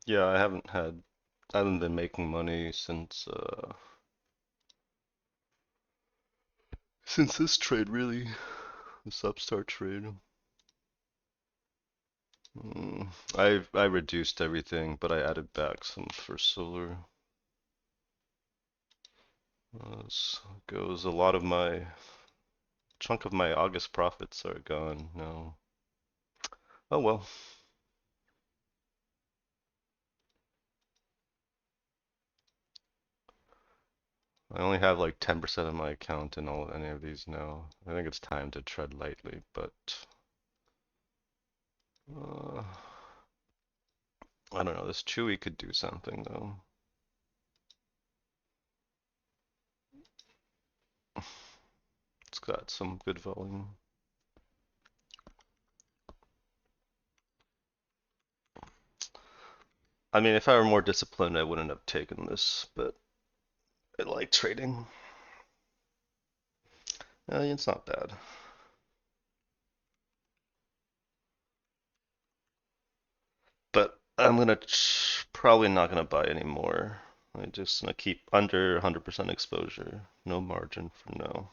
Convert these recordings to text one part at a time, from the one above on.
Yeah, I haven't been making money since this trade really, this upstart trade. Mm, I reduced everything, but I added back some for solar. This goes a lot of my chunk of my August profits are gone now. Oh well. I only have like 10% of my account in all any of these now. I think it's time to tread lightly, but uh, I don't know. This chewy could do something though. It's got some good volume. I mean, if I were more disciplined, I wouldn't have taken this, but I like trading. It's not bad. But I'm gonna probably not gonna buy any more. I'm just gonna keep under 100% exposure, no margin for now.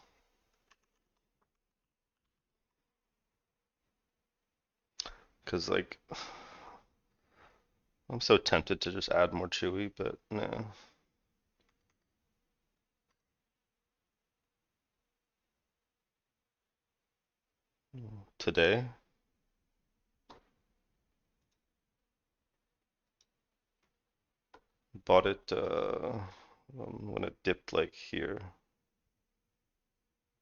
Cause like I'm so tempted to just add more chewy, but nah. Today, bought it when it dipped like here,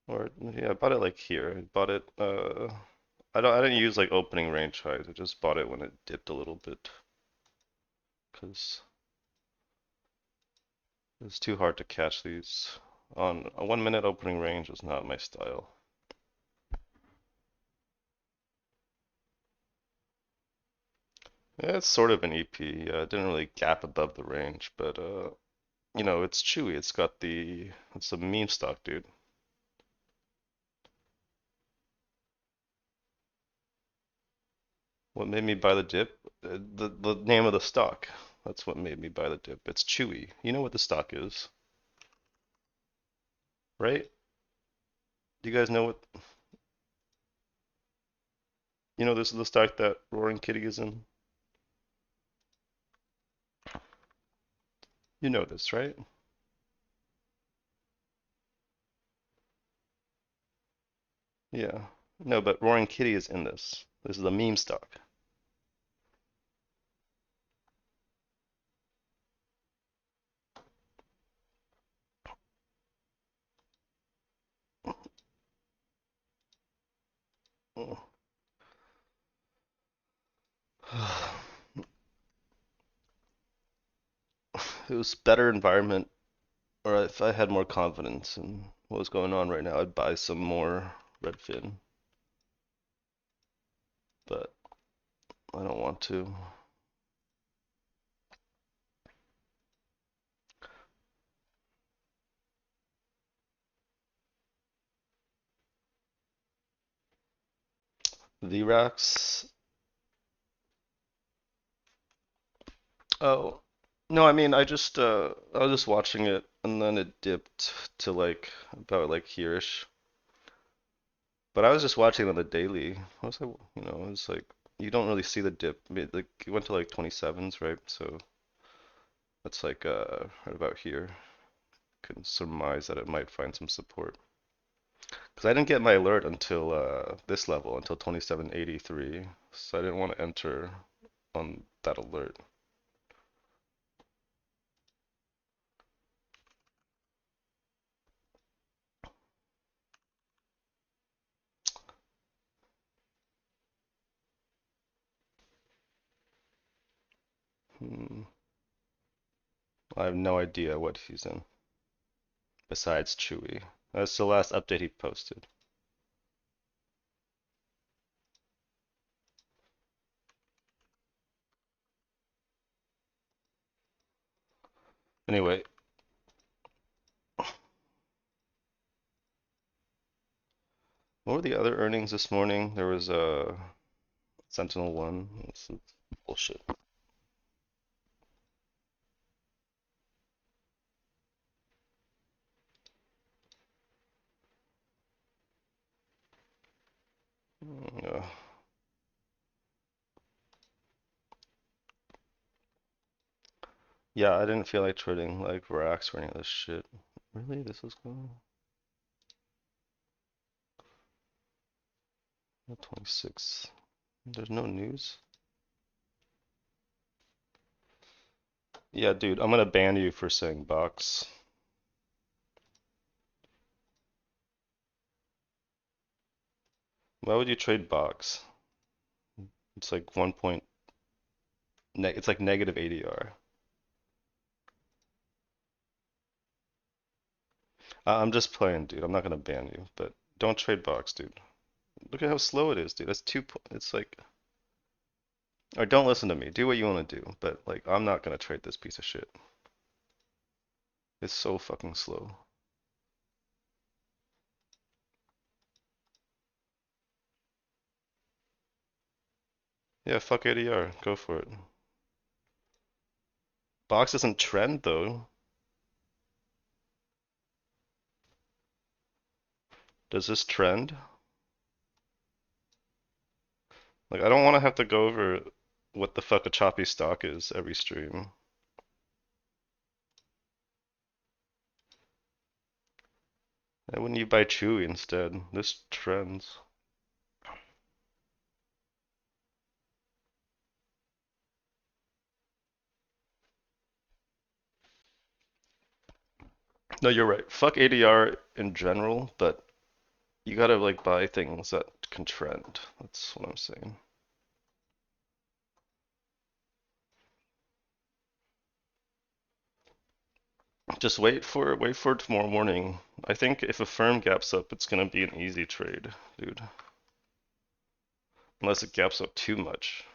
or yeah, I bought it like here. I bought it. I didn't use like opening range highs. I just bought it when it dipped a little bit, cause it's too hard to catch these. On a 1 minute opening range is not my style. Yeah, it's sort of an EP. It didn't really gap above the range, but it's chewy. It's a meme stock, dude. What made me buy the dip? The name of the stock. That's what made me buy the dip. It's chewy. You know what the stock is, right? Do you guys know what? You know this is the stock that Roaring Kitty is in. You know this, right? Yeah. No, but Roaring Kitty is in this. This is a meme stock. It was better environment, or if I had more confidence in what was going on right now, I'd buy some more Redfin, but I don't want to. VRAX. Oh, no, I mean I was just watching it and then it dipped to like about like here-ish. But I was just watching it on the daily. I was like, it's like you don't really see the dip. I mean, like it went to like 27s, right? So that's like right about here. Can surmise that it might find some support. Because I didn't get my alert until this level, until 2783. So I didn't want to enter on that alert. Hmm. I have no idea what he's in besides Chewy. That's the last update he posted. Anyway, what were the other earnings this morning? There was a Sentinel One. It's bullshit. Yeah. Yeah, I didn't feel like trading like racks or any of this shit. Really? This is going 26. There's no news. Yeah, dude, I'm gonna ban you for saying box. Why would you trade box? It's like 1 point it's like negative ADR. I'm just playing, dude. I'm not gonna ban you, but don't trade box, dude. Look at how slow it is, dude. That's it's like, or don't listen to me. Do what you want to do, but like I'm not gonna trade this piece of shit. It's so fucking slow. Yeah, fuck ADR. Go for it. Box doesn't trend though. Does this trend? Like I don't want to have to go over what the fuck a choppy stock is every stream. Why wouldn't you buy chewy instead? This trends. No, you're right. Fuck ADR in general, but you gotta like buy things that can trend. That's what I'm saying. Just wait for tomorrow morning. I think if a firm gaps up, it's gonna be an easy trade, dude. Unless it gaps up too much.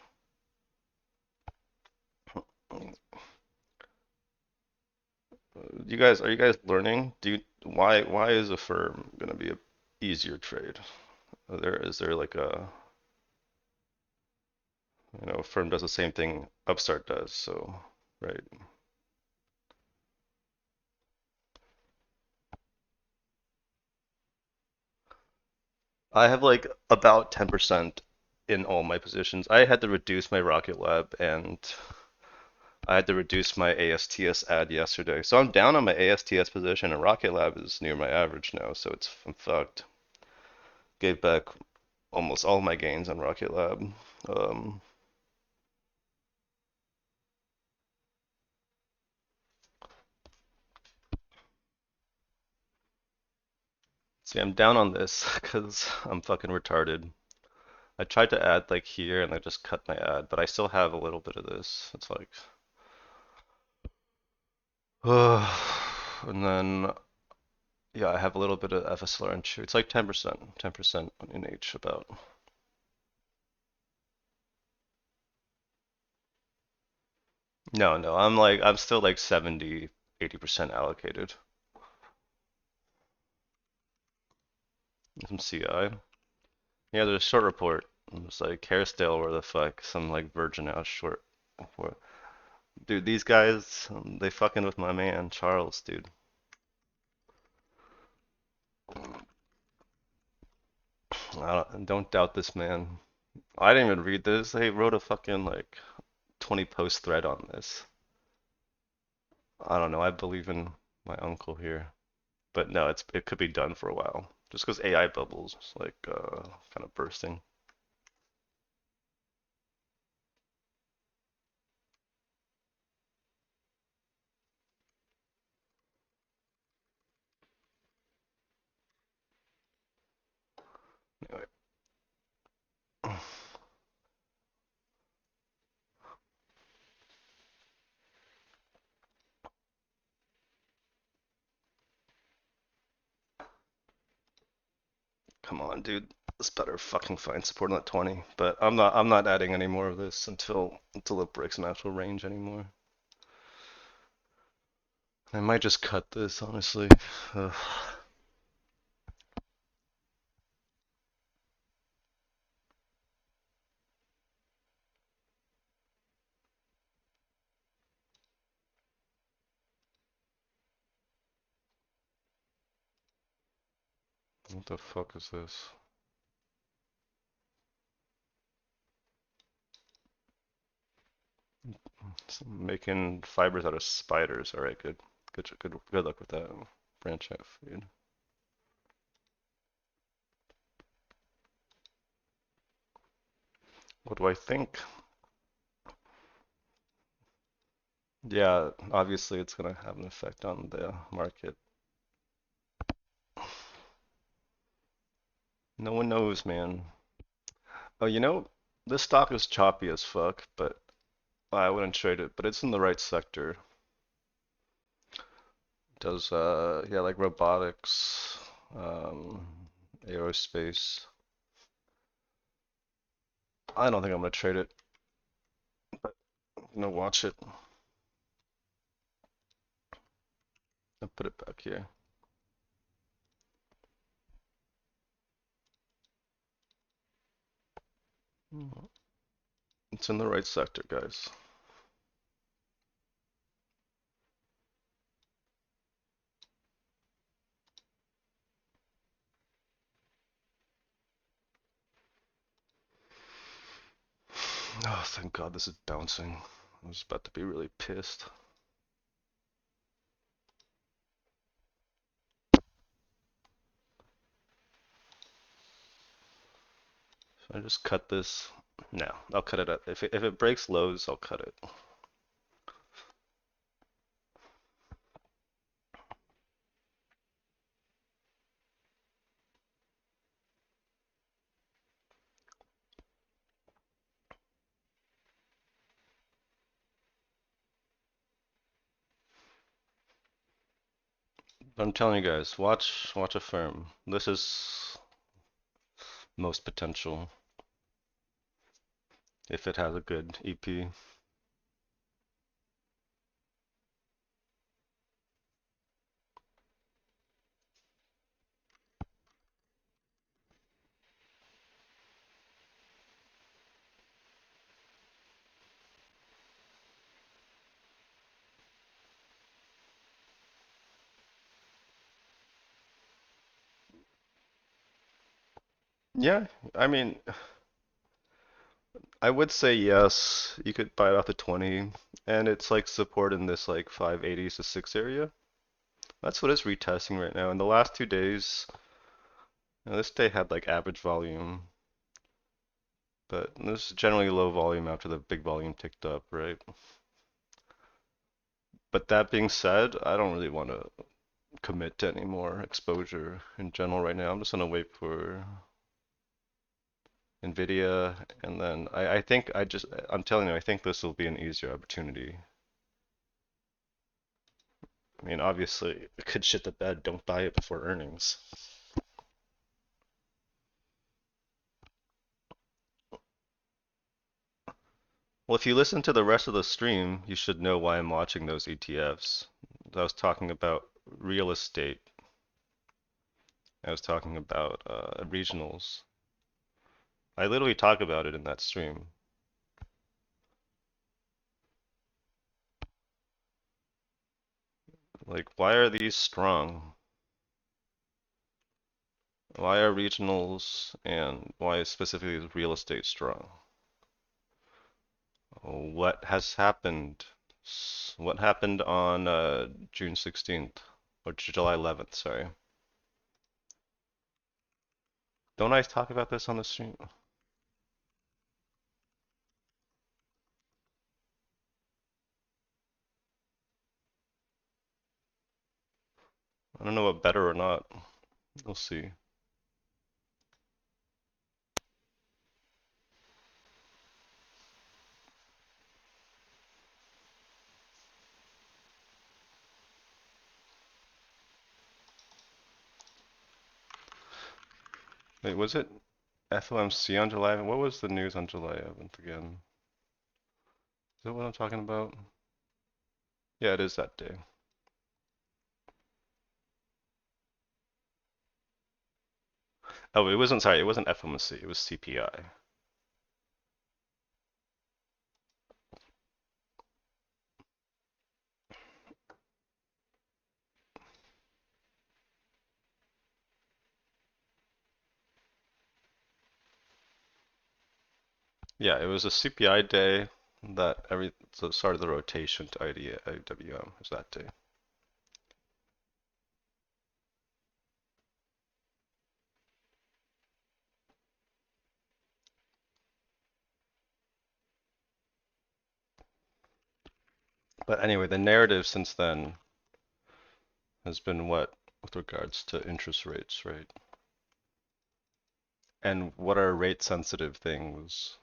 Are you guys learning? Why is a firm gonna be a easier trade? Is there like a firm does the same thing Upstart does, so right. I have like about 10% in all my positions. I had to reduce my Rocket Lab and I had to reduce my ASTS ad yesterday. So I'm down on my ASTS position and Rocket Lab is near my average now, so I'm fucked. Gave back almost all my gains on Rocket Lab. Um, See, I'm down on this because I'm fucking retarded. I tried to add like here and I just cut my ad, but I still have a little bit of this. It's like, and then yeah, I have a little bit of FSLR and chew. It's like 10%, 10% in each about. No, no, I'm still like 70, 80% allocated. Some CI. Yeah, there's a short report. It's like Hairstyle, where the fuck, some like Virgin out short. Where- Dude, these guys, they fucking with my man Charles, dude. Don't doubt this man. I didn't even read this. They wrote a fucking like 20 post thread on this. I don't know. I believe in my uncle here, but no, it could be done for a while. Just because AI bubbles like kind of bursting. Anyway, come on, dude. This better fucking find support on that 20. But I'm not adding any more of this until it breaks an actual range anymore. I might just cut this, honestly. Ugh, what the fuck is this? Making fibers out of spiders. All right, good luck with that. Branch out food. What do I think? Yeah, obviously it's gonna have an effect on the market. No one knows, man. Oh, this stock is choppy as fuck, but I wouldn't trade it. But it's in the right sector. It does yeah, like robotics, um, aerospace. I don't think I'm gonna trade it, but I'm gonna watch it. I'll put it back here. It's in the right sector, guys. Oh, thank God this is bouncing. I was about to be really pissed. Should I just cut this? No, I'll cut it up. If it breaks lows, I'll cut it. But I'm telling you guys, watch a firm. This is most potential if it has a good EP. Yeah, I mean, I would say yes. You could buy it off the 20, and it's like support in this like 580s to 6 area. That's what it's retesting right now. In the last 2 days, this day had like average volume, but this is generally low volume after the big volume ticked up, right? But that being said, I don't really want to commit to any more exposure in general right now. I'm just gonna wait for Nvidia, and then I think I'm telling you, I think this will be an easier opportunity. I mean, obviously, it could shit the bed. Don't buy it before earnings. Well, if you listen to the rest of the stream, you should know why I'm watching those ETFs. I was talking about real estate. I was talking about regionals. I literally talk about it in that stream. Like, why are these strong? Why are regionals and why specifically is real estate strong? What has happened? What happened on June 16th or July 11th? Sorry. Don't I talk about this on the stream? I don't know what better or not. We'll see. Wait, was it FOMC on July 11th? What was the news on July 11th again? Is that what I'm talking about? Yeah, it is that day. Oh, it wasn't, sorry, it wasn't FOMC, it was CPI. Yeah, it was a CPI day. that every so started the rotation to IWM is that day. But anyway, the narrative since then has been what with regards to interest rates, right? And what are rate sensitive things?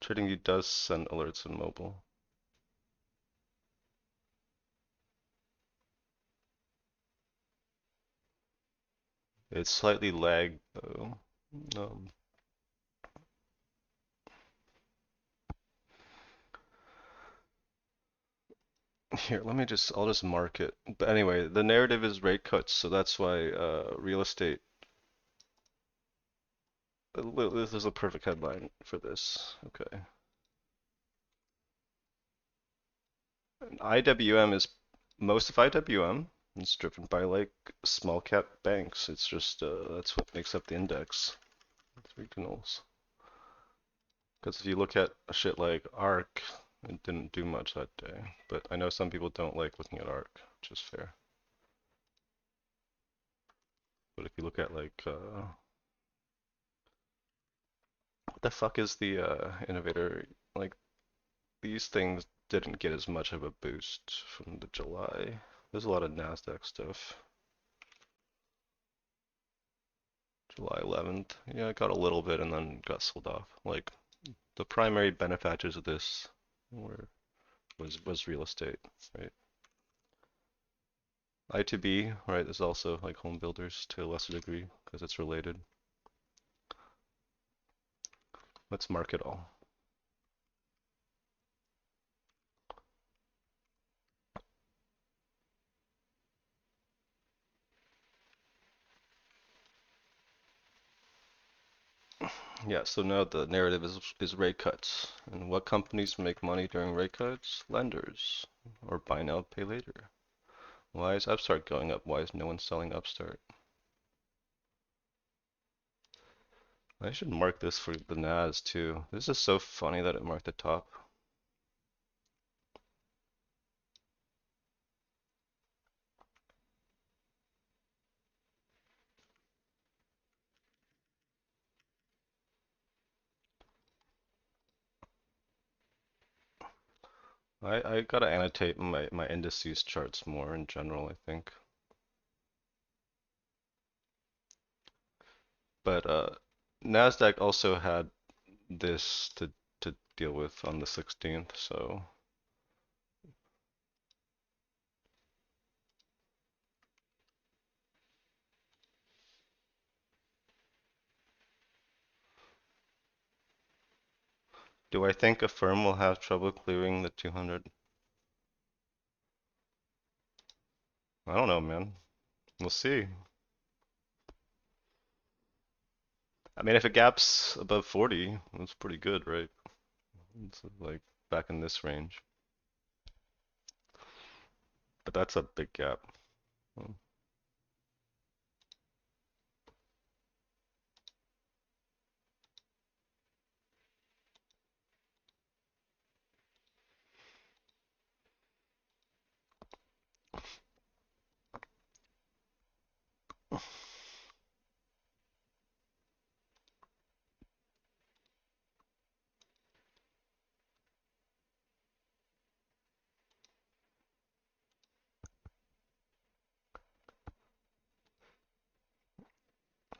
TradingView does send alerts in mobile. It's slightly lagged though. Um, Here, I'll just mark it. But anyway, the narrative is rate cuts, so that's why real estate. This is a perfect headline for this. Okay. IWM is most of IWM is driven by like small cap banks. It's just that's what makes up the index. It's regionals. Because if you look at a shit like ARK, it didn't do much that day. But I know some people don't like looking at ARK, which is fair. But if you look at like what the fuck is the innovator? Like these things didn't get as much of a boost from the July. There's a lot of Nasdaq stuff. July 11th. Yeah, it got a little bit and then got sold off. Like the primary benefactors of this were was real estate, right? I2B, right, is also like home builders to a lesser degree because it's related. Let's mark it all. Yeah, so now the narrative is rate cuts. And what companies make money during rate cuts? Lenders. Or buy now, pay later. Why is Upstart going up? Why is no one selling Upstart? I should mark this for the NAS too. This is so funny that it marked the top. I gotta annotate my indices charts more in general, I think. But Nasdaq also had this to deal with on the 16th, so do I think a firm will have trouble clearing the 200? I don't know, man. We'll see. I mean, if it gaps above 40, that's pretty good, right? It's like back in this range. But that's a big gap.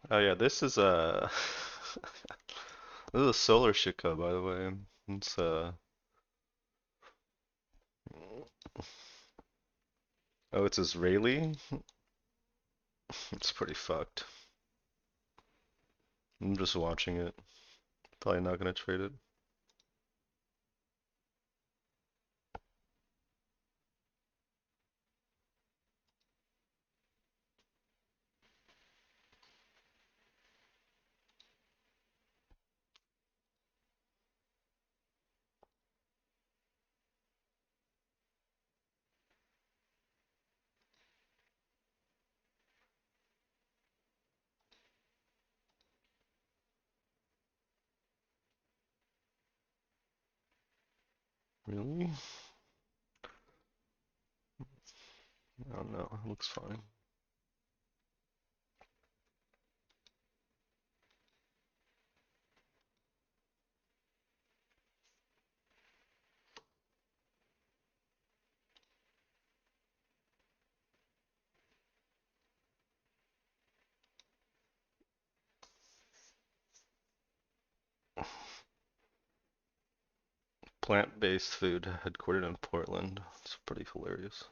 Oh yeah, this is a this is a solar shika, by the way. It's oh, it's Israeli. It's pretty fucked. I'm just watching it. Probably not gonna trade it. Really? I don't know. It looks fine. Plant-based food headquartered in Portland. It's pretty hilarious.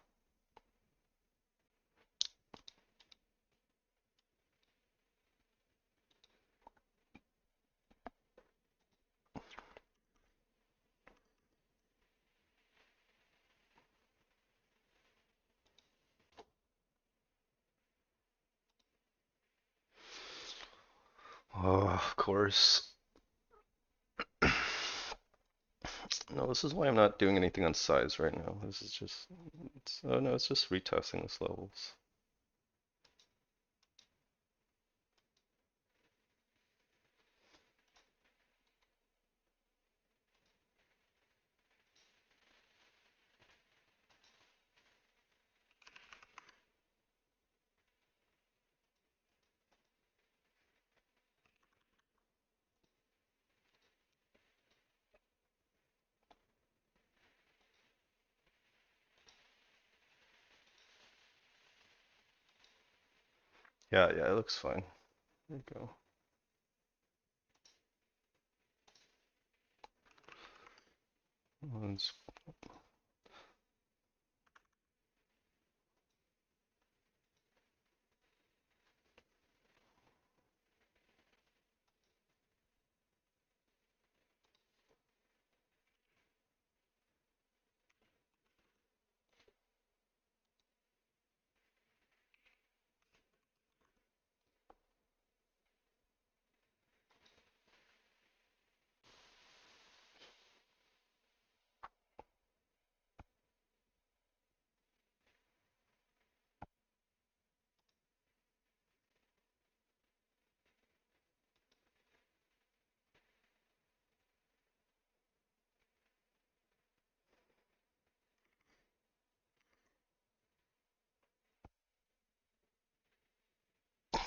Oh, of course. No, this is why I'm not doing anything on size right now. This is just, oh no, it's just retesting this levels. Yeah, yeah, it looks fine. There you go. It's,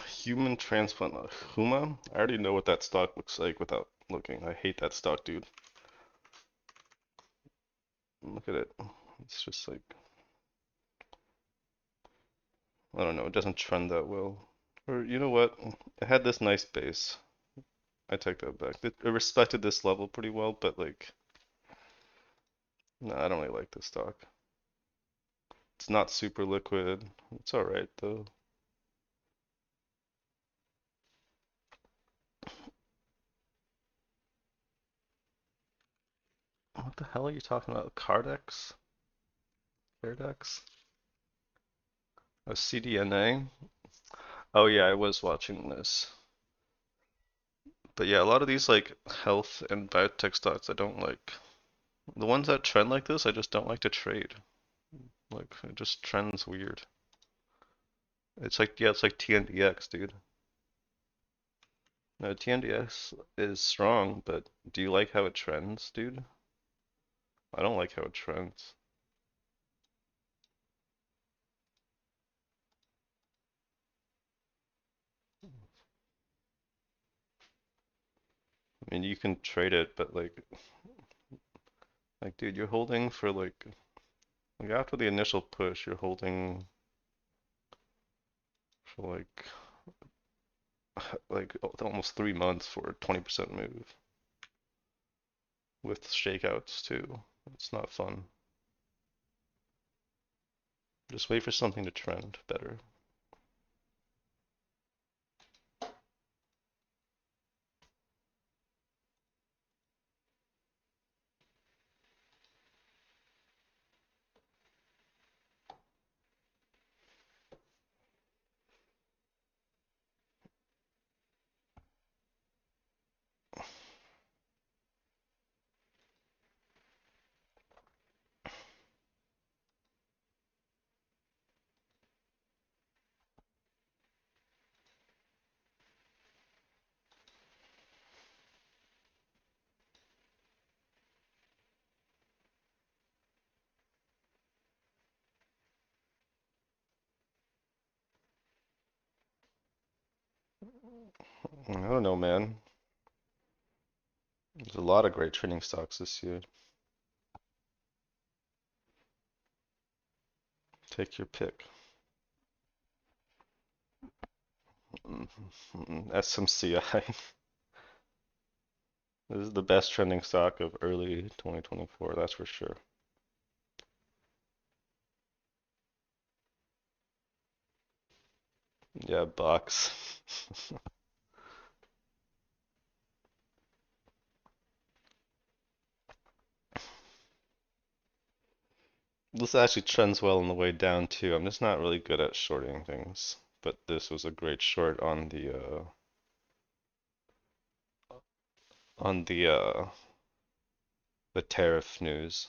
human transplant, Huma? I already know what that stock looks like without looking. I hate that stock, dude. Look at it. It's just like, I don't know, it doesn't trend that well. Or, you know what? It had this nice base. I take that back. It respected this level pretty well, but like, no, I don't really like this stock. It's not super liquid. It's alright though. What the hell are you talking about? Cardex? Cardex? Oh, CDNA? Oh yeah, I was watching this. But yeah, a lot of these like health and biotech stocks I don't like. The ones that trend like this, I just don't like to trade. Like it just trends weird. It's like yeah, it's like TNDX, dude. No, TNDX is strong, but do you like how it trends, dude? I don't like how it trends. I mean, you can trade it, but like, dude, you're holding for like after the initial push, you're holding for like almost 3 months for a 20% move with shakeouts too. It's not fun. Just wait for something to trend better. I don't know, man. There's a lot of great trending stocks this year. Take your pick. SMCI. This is the best trending stock of early 2024, that's for sure. Yeah, bucks. This actually trends well on the way down too. I'm just not really good at shorting things, but this was a great short on the tariff news.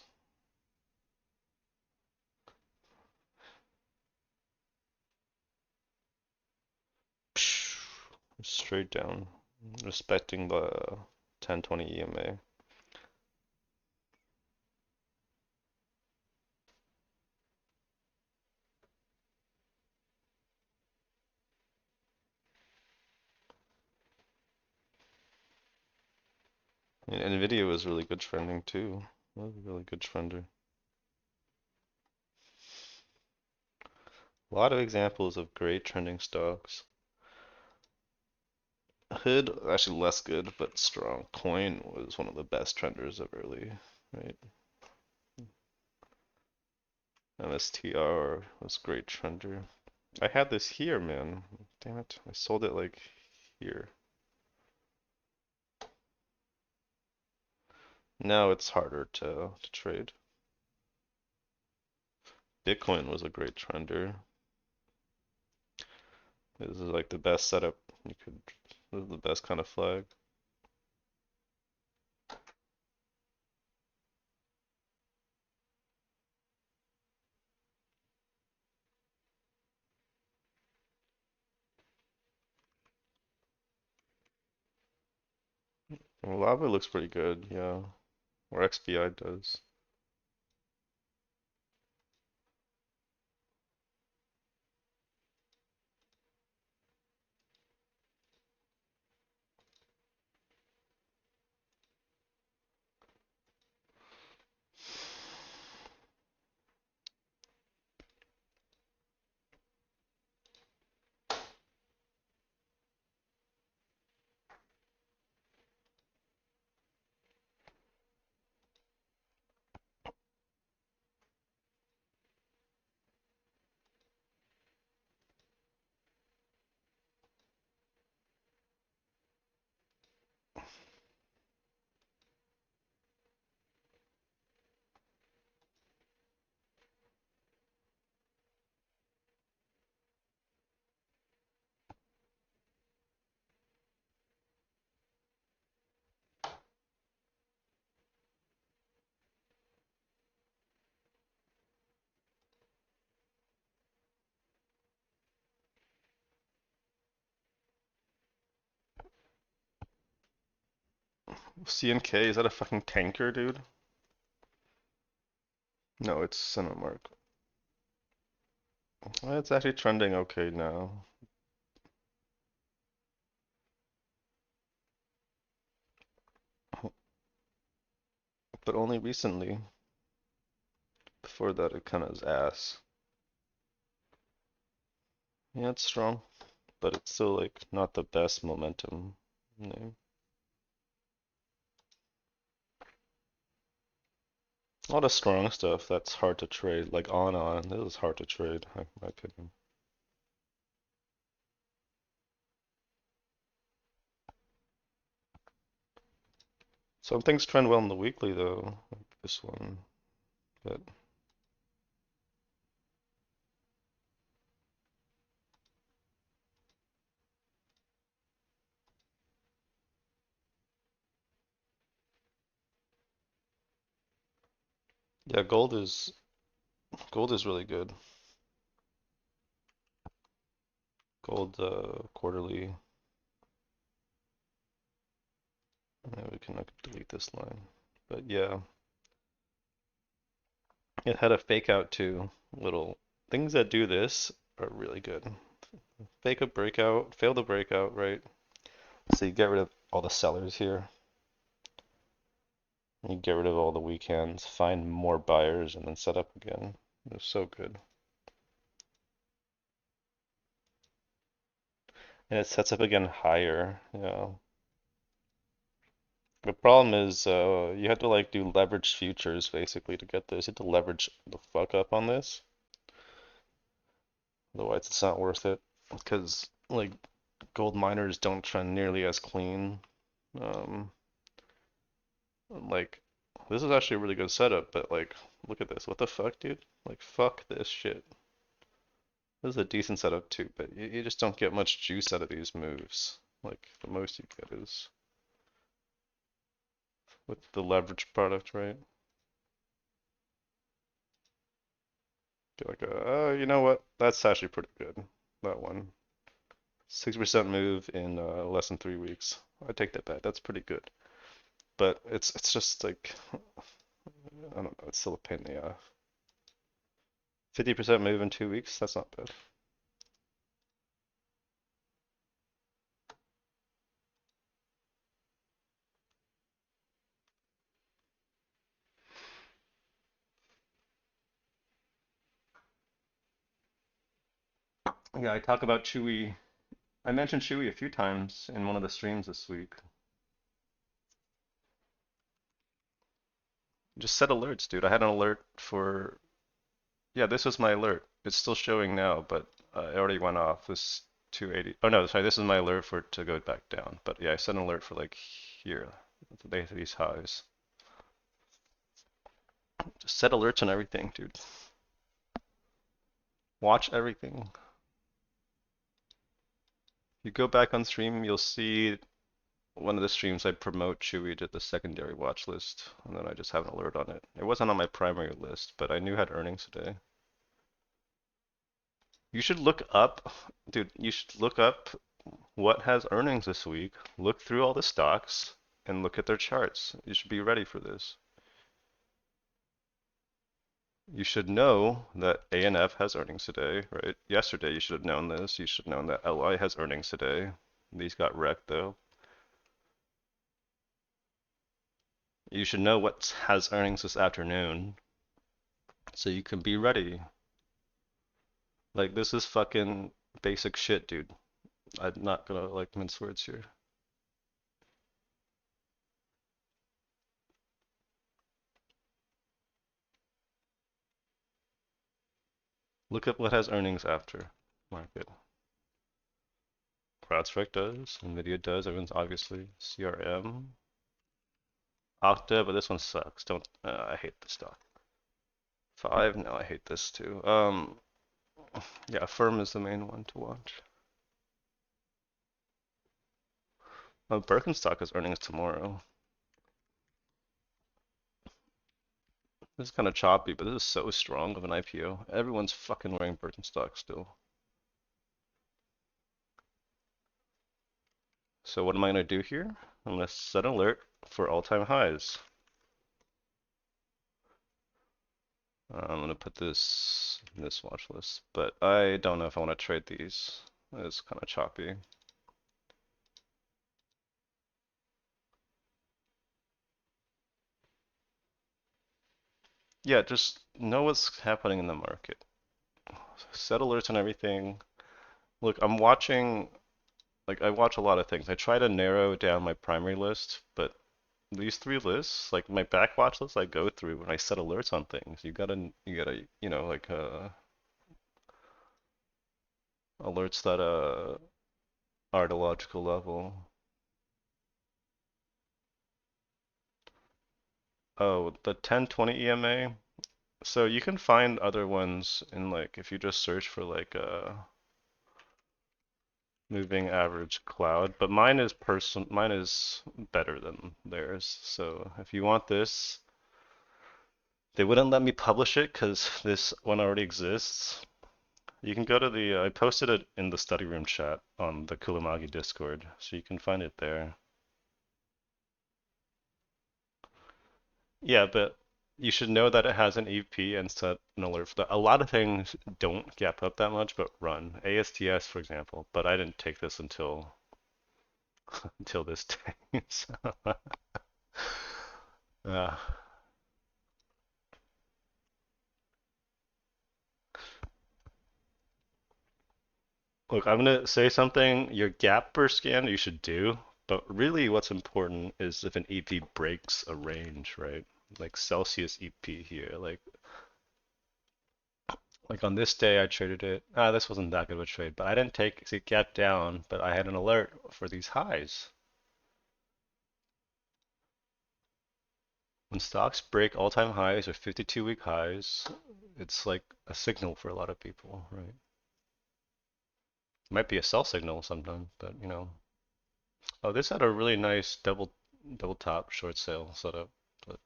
Psh, straight down, respecting the 1020 EMA. And Nvidia was really good trending too. Was a really good trender. A lot of examples of great trending stocks. Hood, actually less good, but strong. Coin was one of the best trenders of early, right? MSTR was great trender. I had this here, man. Damn it. I sold it like here. Now it's harder to trade. Bitcoin was a great trender. This is like the best setup you could, this is the best kind of flag. Well, lava looks pretty good, yeah. Or XBI does. CNK, is that a fucking tanker, dude? No, it's Cinemark. Well, it's actually trending okay now. But only recently. Before that, it kind of was ass. Yeah, it's strong, but it's still like not the best momentum name. A lot of strong stuff that's hard to trade, like on. This is hard to trade, in my opinion. Some things trend well in the weekly though, like this one. But yeah, gold is really good. Gold quarterly. Yeah, we can delete this line. But yeah, it had a fake out too. Little things that do this are really good. fake a breakout, fail the breakout, right? So you get rid of all the sellers here. You get rid of all the weak hands, find more buyers, and then set up again. It's so good. And it sets up again higher. Yeah. The problem is you have to like do leverage futures basically to get this. You have to leverage the fuck up on this. Otherwise it's not worth it. Because like gold miners don't trend nearly as clean. Um, like this is actually a really good setup, but like look at this. What the fuck, dude? Like fuck this shit. This is a decent setup too, but you just don't get much juice out of these moves. Like the most you get is with the leverage product, right? Be like, oh, you know what? That's actually pretty good. That one. 6% move in less than 3 weeks. I take that bet. That's pretty good. But it's just like I don't know. It's still a pain in the ass. 50% move in 2 weeks. That's not bad. Yeah, I talk about chewy. I mentioned chewy a few times in one of the streams this week. Just set alerts, dude. I had an alert for. Yeah, this was my alert. It's still showing now, but it already went off. This 280. Oh no, sorry. This is my alert for it to go back down. But yeah, I set an alert for like here. These highs. Just set alerts on everything, dude. Watch everything. You go back on stream, you'll see one of the streams I promote Chewy to the secondary watch list, and then I just have an alert on it. It wasn't on my primary list, but I knew it had earnings today. You should look up, dude, you should look up what has earnings this week, look through all the stocks, and look at their charts. You should be ready for this. You should know that ANF has earnings today, right? Yesterday you should have known this. You should have known that LI has earnings today. These got wrecked though. You should know what has earnings this afternoon so you can be ready. Like this is fucking basic shit, dude. I'm not gonna like mince words here. Look at what has earnings after market. CrowdStrike does, Nvidia does, everyone's obviously CRM. Okta, but this one sucks. Don't I hate this stock. Five, no, I hate this too. Yeah, Firm is the main one to watch. Birkenstock has earnings tomorrow. This is kind of choppy, but this is so strong of an IPO. Everyone's fucking wearing Birkenstock still. So what am I gonna do here? I'm gonna set an alert for all-time highs. I'm gonna put this in this watch list, but I don't know if I want to trade these. It's kind of choppy. Yeah, just know what's happening in the market. Set alerts on everything. Look, I'm watching, like, I watch a lot of things. I try to narrow down my primary list, but these three lists, like my back watch list, I go through when I set alerts on things. You gotta, like, alerts that, are at a logical level. Oh, the 1020 EMA. So you can find other ones in like if you just search for like moving average cloud, but mine is better than theirs. So if you want this, they wouldn't let me publish it because this one already exists. You can go to the I posted it in the study room chat on the Kulamagi Discord, so you can find it there. Yeah, but you should know that it has an EP and set an alert for that. A lot of things don't gap up that much, but run. ASTS, for example, but I didn't take this until this day. So, uh, look, I'm gonna say something. Your gap per scan you should do, but really what's important is if an EP breaks a range, right? Like Celsius EP here, like on this day I traded it. This wasn't that good of a trade, but I didn't take it gap down, but I had an alert for these highs. When stocks break all-time highs or 52-week highs, it's like a signal for a lot of people, right? It might be a sell signal sometimes, but you know. Oh, this had a really nice double top short sale setup, but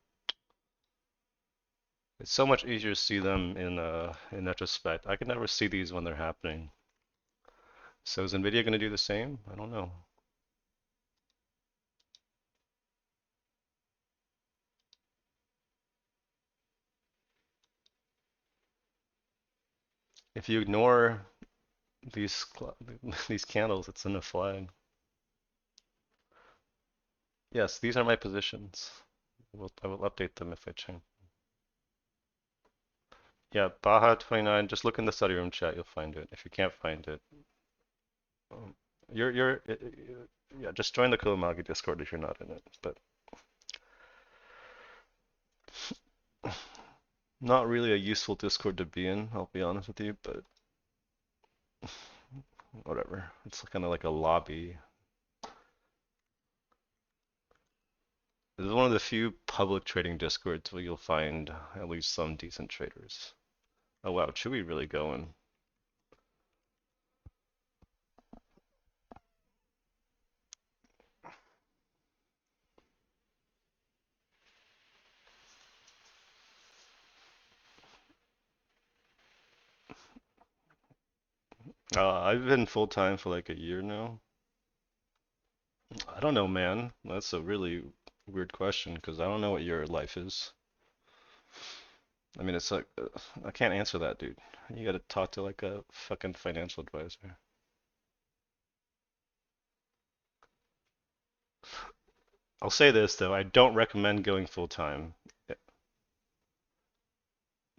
it's so much easier to see them in retrospect. I can never see these when they're happening. So is Nvidia going to do the same? I don't know. If you ignore these these candles, it's in a flag. Yes, these are my positions. I will update them if I change. Yeah, Baja 29. Just look in the study room chat. You'll find it. If you can't find it, um, yeah. Just join the Kulamagi Discord if you're not in it. But not really a useful Discord to be in. I'll be honest with you. But whatever. It's kind of like a lobby. This is one of the few public trading Discords where you'll find at least some decent traders. Oh wow, Chewy really going. I've been full time for like a year now. I don't know, man. That's a really weird question because I don't know what your life is. I mean, it's like I can't answer that, dude. You gotta talk to like a fucking financial advisor. I'll say this though, I don't recommend going full time.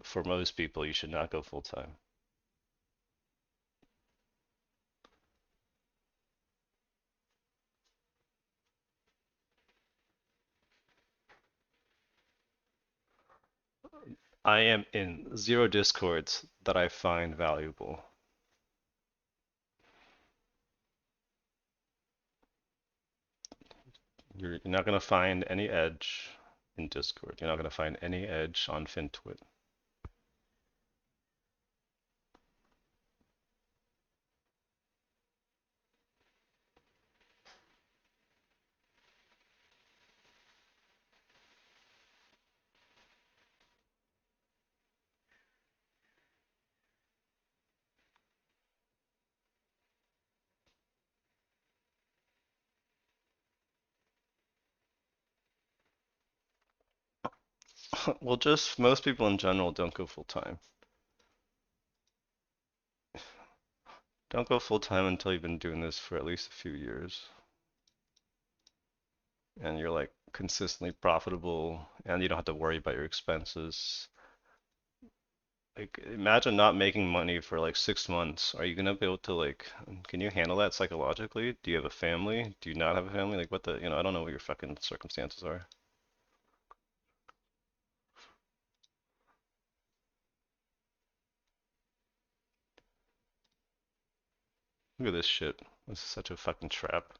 For most people, you should not go full time. I am in zero discords that I find valuable. You're not gonna find any edge in Discord. You're not gonna find any edge on FinTwit. Well, just most people in general don't go full time. Don't go full time until you've been doing this for at least a few years and you're like consistently profitable and you don't have to worry about your expenses. Like, imagine not making money for like 6 months. Are you gonna be able to like, can you handle that psychologically? Do you have a family? Do you not have a family? Like, what the, I don't know what your fucking circumstances are. Look at this shit. This is such a fucking trap.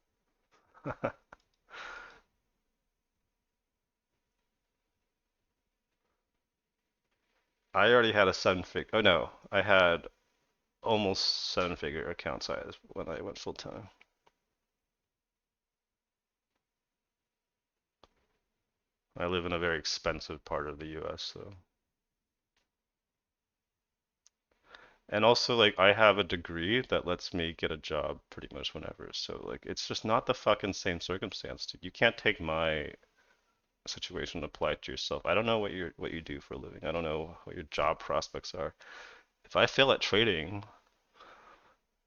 I already had a seven figure. Oh no, I had almost seven-figure account size when I went full time. I live in a very expensive part of the US, though. And also, like, I have a degree that lets me get a job pretty much whenever. So, like, it's just not the fucking same circumstance, dude. You can't take my situation apply to yourself. I don't know what you do for a living. I don't know what your job prospects are. If I fail at trading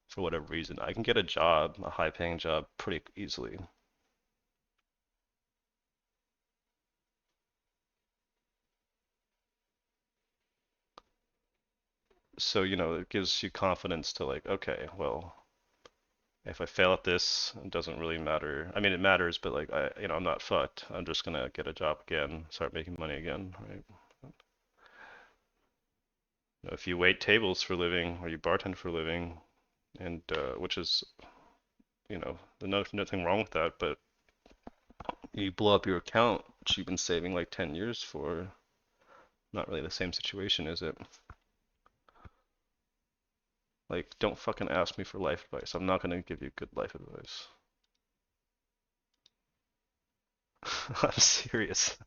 for whatever reason, I can get a job, a high paying job pretty easily. So, it gives you confidence to like, okay, well, if I fail at this, it doesn't really matter. I mean, it matters, but like I'm not fucked. I'm just gonna get a job again, start making money again, right? If you wait tables for a living or you bartend for a living, and which is, there's nothing wrong with that, but you blow up your account, which you've been saving like 10 years for, not really the same situation, is it? Like, don't fucking ask me for life advice. I'm not gonna give you good life advice. I'm serious.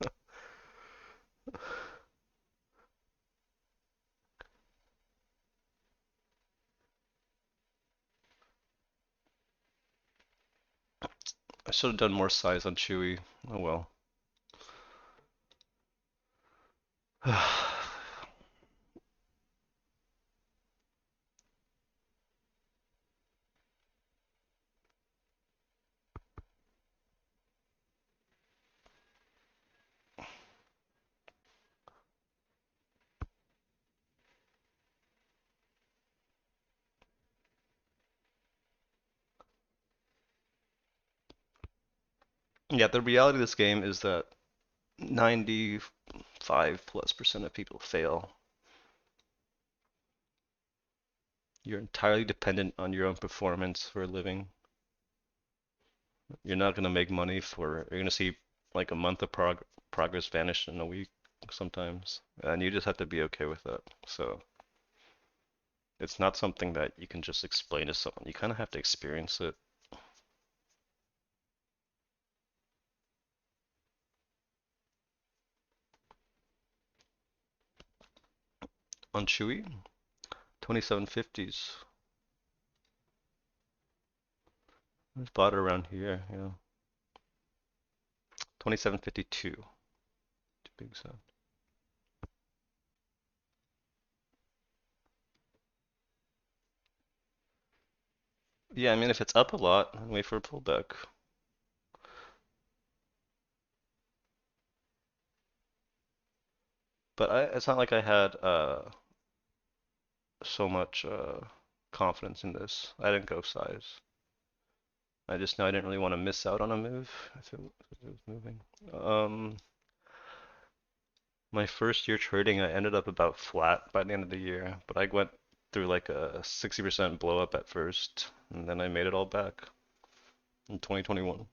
I should have done more size on Chewy. Oh well. Yeah, the reality of this game is that 95+% of people fail. You're entirely dependent on your own performance for a living. You're not gonna make money you're gonna see like a month of progress vanish in a week sometimes, and you just have to be okay with that. So it's not something that you can just explain to someone. You kind of have to experience it. On Chewy, 2750s. I just bought it around here, yeah. 2752 to be exact. Yeah, I mean, if it's up a lot, wait for a pullback. But it's not like I had so much confidence in this. I didn't go size. I just know I didn't really want to miss out on a move if it was moving. My first year trading, I ended up about flat by the end of the year, but I went through like a 60% blow up at first, and then I made it all back in 2021.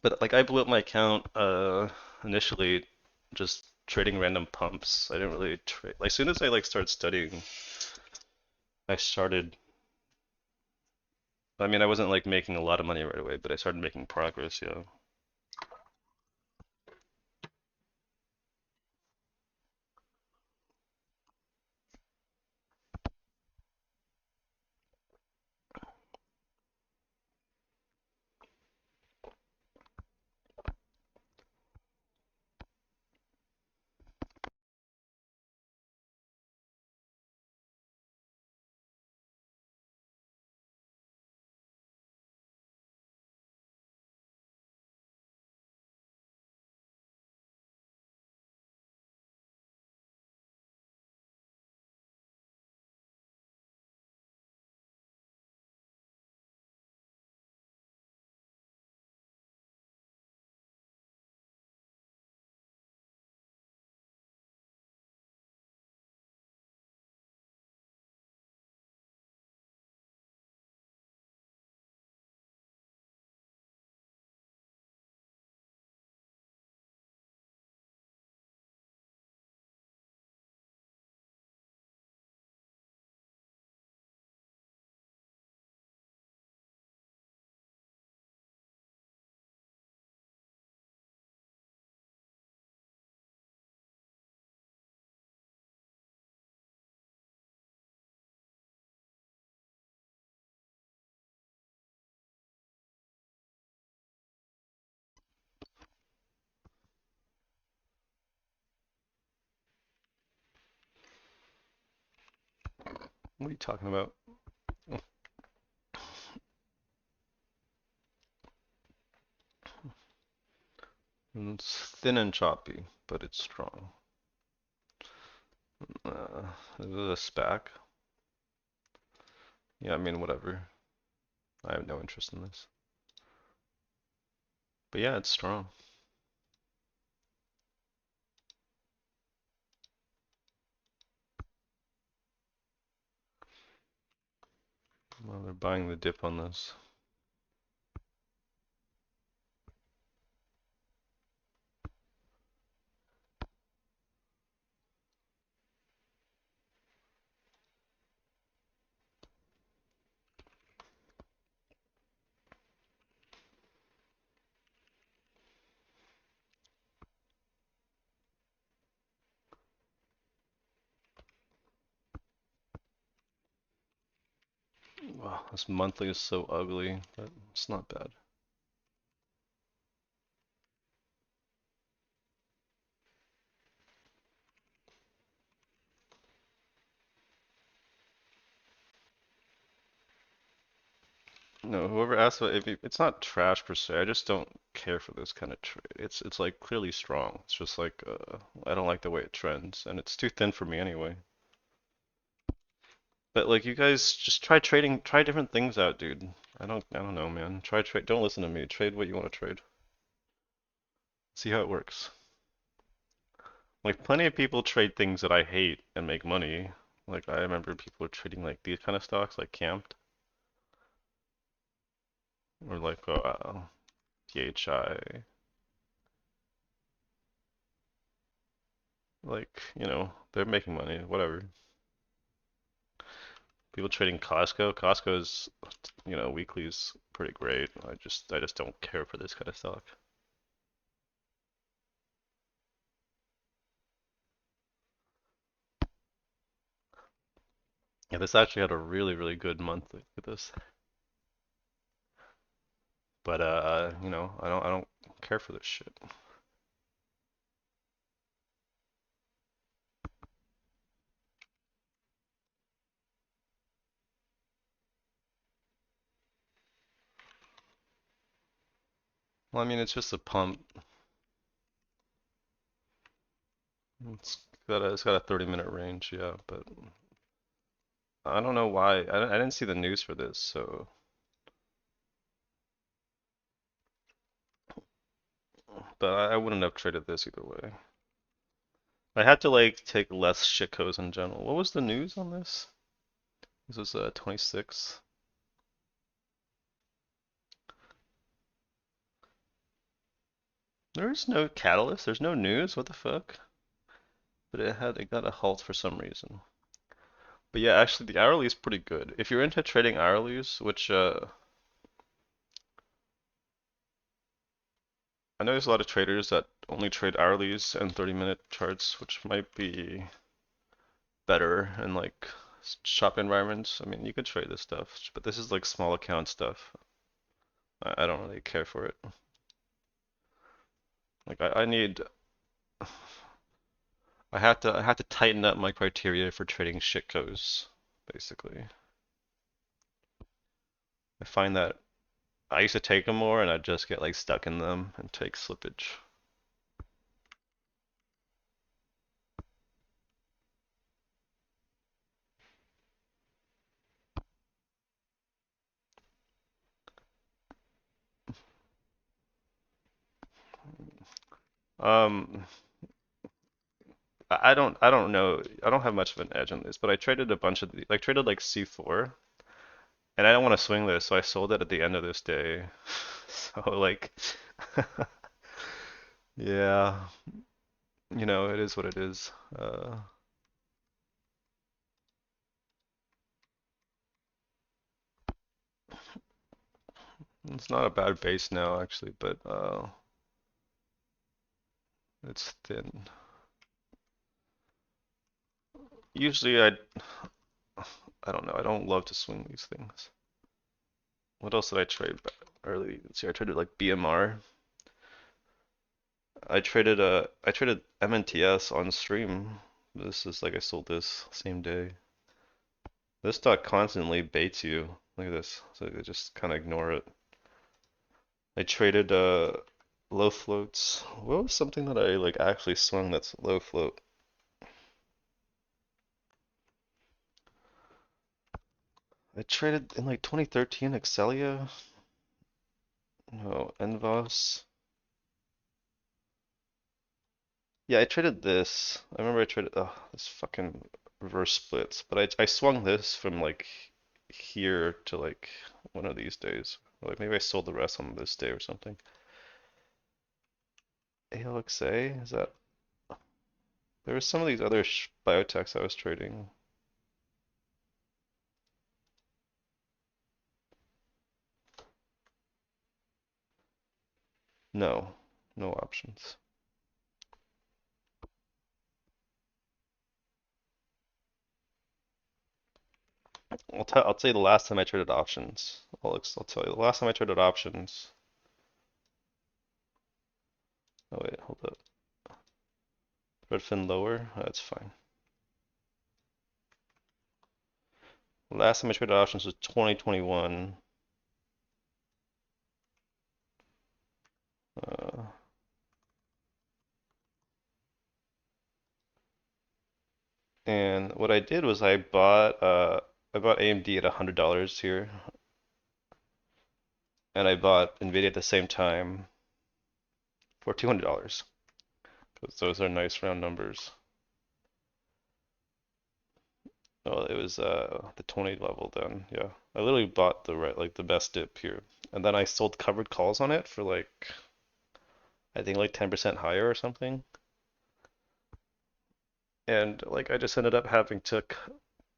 But like I blew up my account initially just trading random pumps. I didn't really trade. Like, as soon as I like started studying, I started. I mean, I wasn't like making a lot of money right away, but I started making progress. Yeah. What are you talking about? It's thin and choppy, but it's strong. Uh, is it a SPAC? Yeah, I mean, whatever. I have no interest in this. But yeah, it's strong. Well, they're buying the dip on this. Wow, this monthly is so ugly, but it's not bad. No, whoever asked about it's not trash per se. I just don't care for this kind of trade. It's like clearly strong. It's just like I don't like the way it trends, and it's too thin for me anyway. But like you guys just try trading, try different things out, dude. I don't know, man. Try trade. Don't listen to me. Trade what you want to trade. See how it works. Like plenty of people trade things that I hate and make money. Like I remember people were trading like these kind of stocks, like Camped or like PHI. Like, they're making money, whatever. People trading Costco. Costco's, weekly is pretty great. I just don't care for this kind of stock. Yeah, this actually had a really, really good month. Look at this. But I don't care for this shit. Well, I mean, it's just a pump. It's got a 30-minute range, yeah, but I don't know why. I didn't see the news for this, so but I wouldn't have traded this either way. I had to like take less shitcoins in general. What was the news on this? This was 26. There's no catalyst. There's no news. What the fuck? But it got a halt for some reason. But yeah, actually the hourly is pretty good. If you're into trading hourlies, which I know there's a lot of traders that only trade hourlies and 30-minute charts, which might be better in like shop environments. I mean, you could trade this stuff, but this is like small account stuff. I don't really care for it. Like I need I had to tighten up my criteria for trading shitcoins, basically. I find that I used to take them more and I'd just get like stuck in them and take slippage. Um, I don't know. I don't have much of an edge on this, but I traded a bunch of like traded like C4 and I don't want to swing this, so I sold it at the end of this day. So like yeah, it is what it is. It's not a bad base now actually, but it's thin. Usually I don't know. I don't love to swing these things. What else did I trade early? Let's see. I traded like BMR. I traded MNTS on stream. This is like I sold this same day. This stock constantly baits you. Look at this. So they just kind of ignore it. I traded low floats. What was something that I like actually swung that's low float? I traded in like 2013 Excelia. No, Envos. Yeah, I traded this. I remember I traded this fucking reverse splits, but I swung this from like here to like one of these days. Or, like maybe I sold the rest on this day or something. ALXA? Is that there were some of these other biotechs I was trading. No, no options. I'll tell you the last time I traded options. I'll tell you the last time I traded options. Oh wait, hold up. Redfin lower? That's fine. Last time I traded options was 2021. Uh, and what I did was I bought AMD at $100 here, and I bought Nvidia at the same time for $200 because those are nice round numbers. Oh, it was the 20 level then. Yeah. I literally bought the right like the best dip here. And then I sold covered calls on it for like I think like 10% higher or something. And like I just ended up having to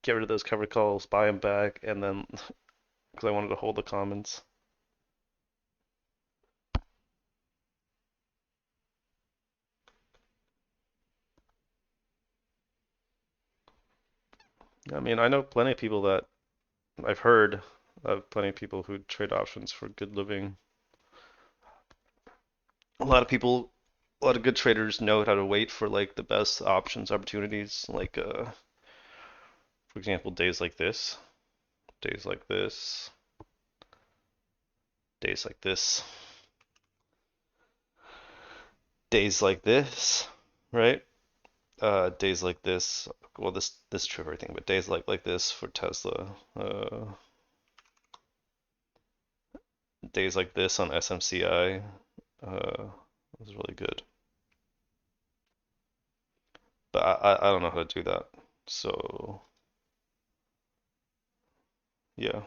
get rid of those covered calls, buy them back, and then because I wanted to hold the commons. I mean, I know plenty of people that I've heard of plenty of people who trade options for good living. A lot of people, a lot of good traders know how to wait for like the best options opportunities, like for example, days like this, days like this, days like this, right? Days like this. Well, this is true for everything, but days like this for Tesla. Days like this on SMCI. Was really good. But I don't know how to do that. So yeah.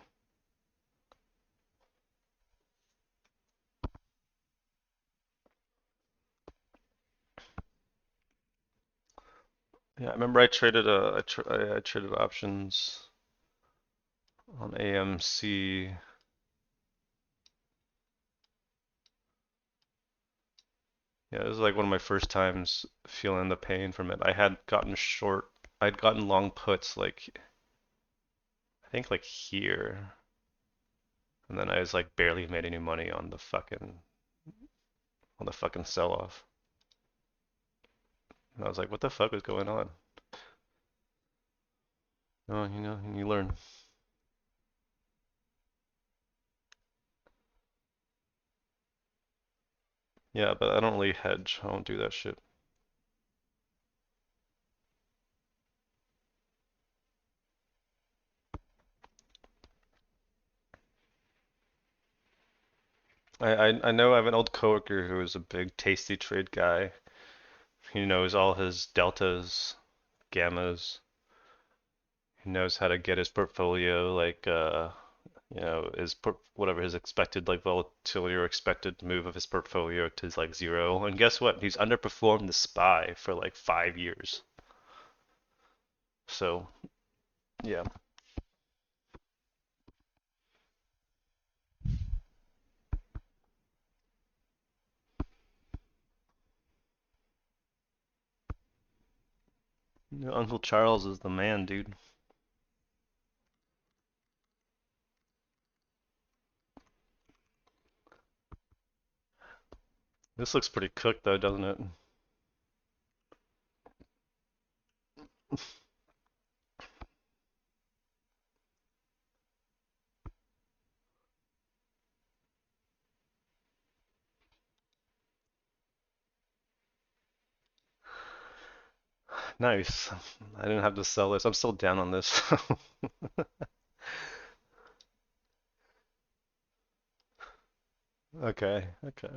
Yeah, I remember I traded I traded options on AMC. Yeah, it was like one of my first times feeling the pain from it. I had gotten short. I'd gotten long puts like I think like here, and then I was like barely made any money on the fucking sell off. And I was like, what the fuck is going on? Oh, you learn. Yeah, but I don't really hedge. I don't do that shit. I know I have an old coworker who is a big tasty trade guy. He knows all his deltas, gammas. He knows how to get his portfolio like whatever his expected like volatility or expected move of his portfolio to like zero. And guess what? He's underperformed the SPY for like 5 years. So yeah, Uncle Charles is the man, dude. This looks pretty cooked though, doesn't it? Nice. I didn't have to sell this. I'm still down on this. Okay, okay.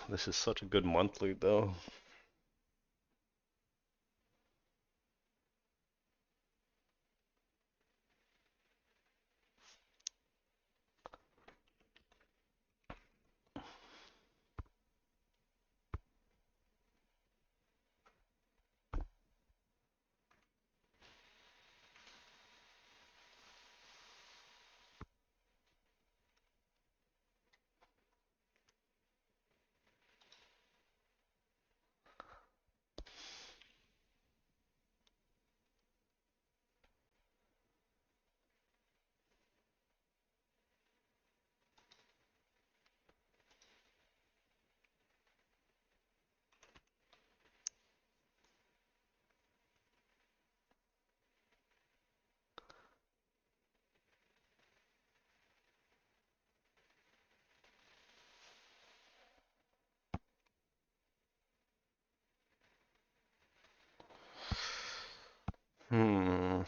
This is such a good monthly though. Hmm.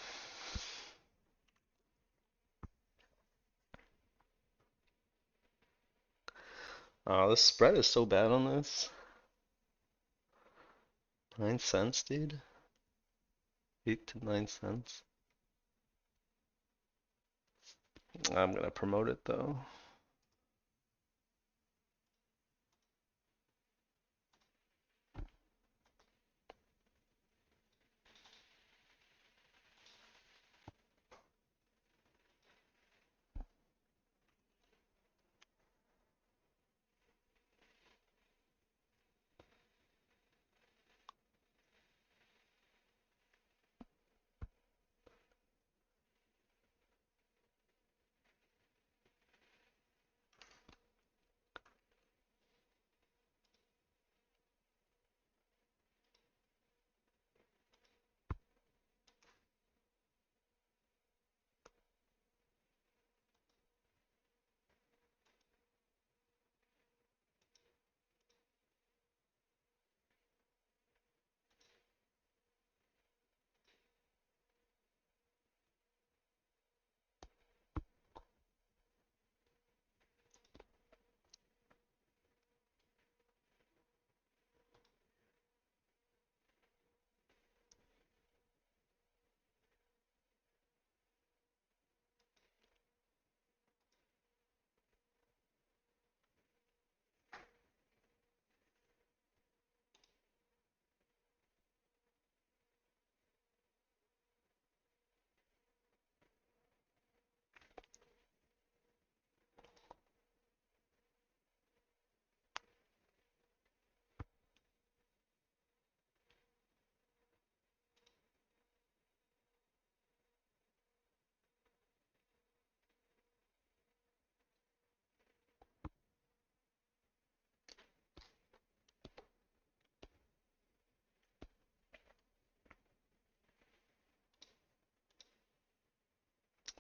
Oh, the spread is so bad on this. 9 cents, dude. 8 to 9 cents. I'm gonna promote it though.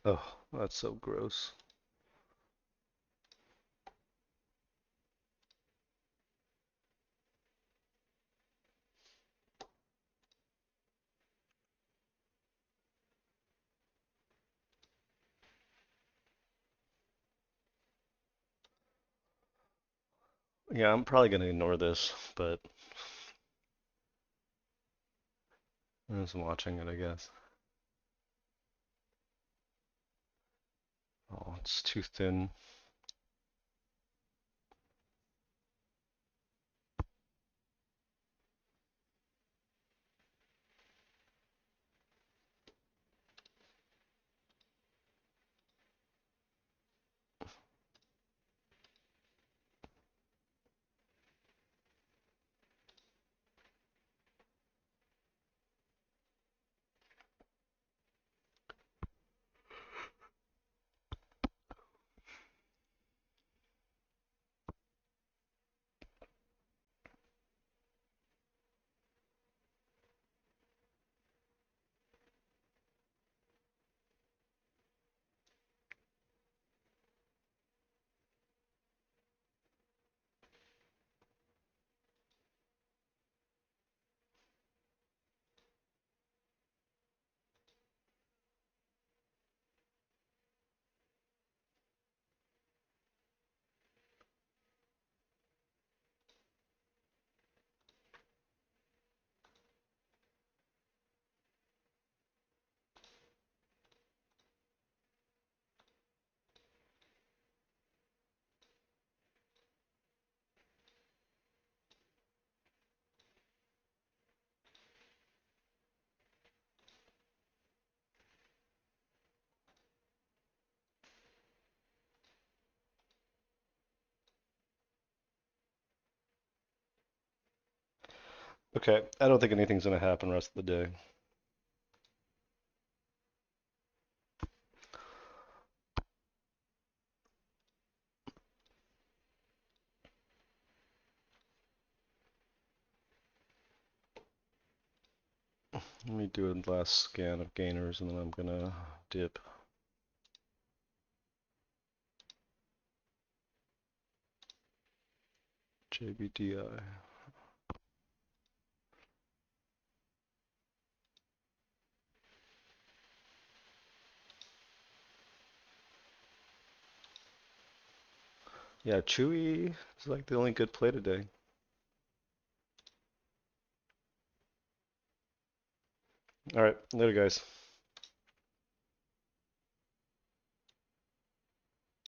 Oh, that's so gross. Yeah, I'm probably gonna ignore this, but I'm just watching it, I guess. Oh, it's too thin. Okay, I don't think anything's gonna happen the rest of the day. Let me do a last scan of gainers and then I'm gonna dip. JBDI. Yeah, chewy is like the only good play today. All right, later guys.